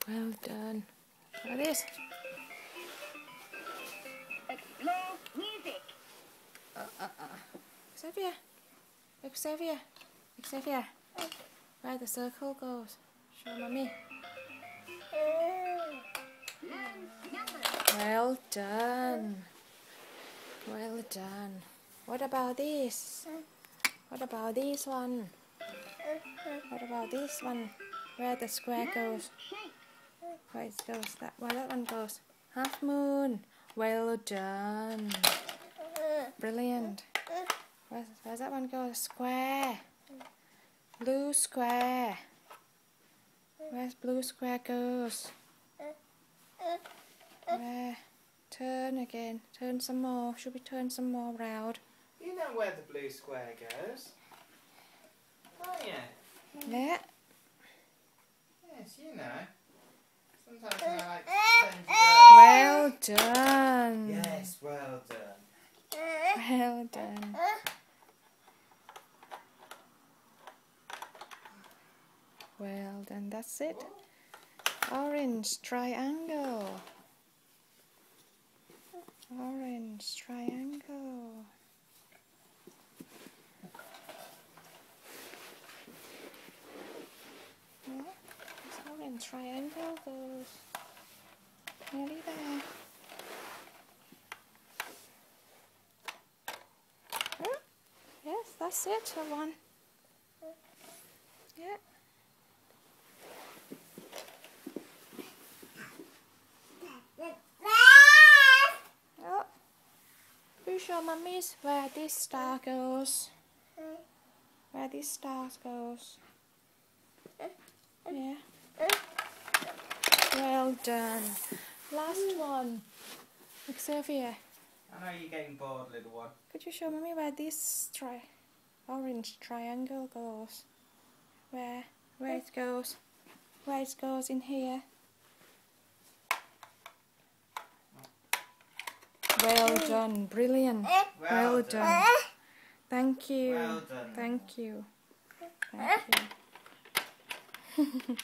Well done. Look at this. Explore music. Xavier. Xavier. Xavier. Where the circle goes. Show mommy. Learn numbers. Well done. Well done. What about this? What about this one? What about this one? Where the square goes? Shape. Where it goes? Where that one goes? Half moon. Well done. Brilliant. Where's that one go? Square. Blue square. Where's blue square goes? Where? Turn again. Turn some more. Should we turn some more round? You know where the blue square goes, don't you? Yeah. Yes, you know. Sometimes I like to pretend to Well done. go. Yes, well done. Well done. Well done. That's it. Orange triangle. Orange triangle. Yeah, this orange triangle goes nearly there. Yes, that's it. The one. Yeah. Oh, you show mummies where this star goes. Where this star goes. Yeah. Well done. Last one. Xavier, I know you're getting bored, little one. could you show mummy where this orange triangle goes? Where it goes? Where it goes in here? Well done. Brilliant. Well done. Thank you. Well done. Thank you. Thank you.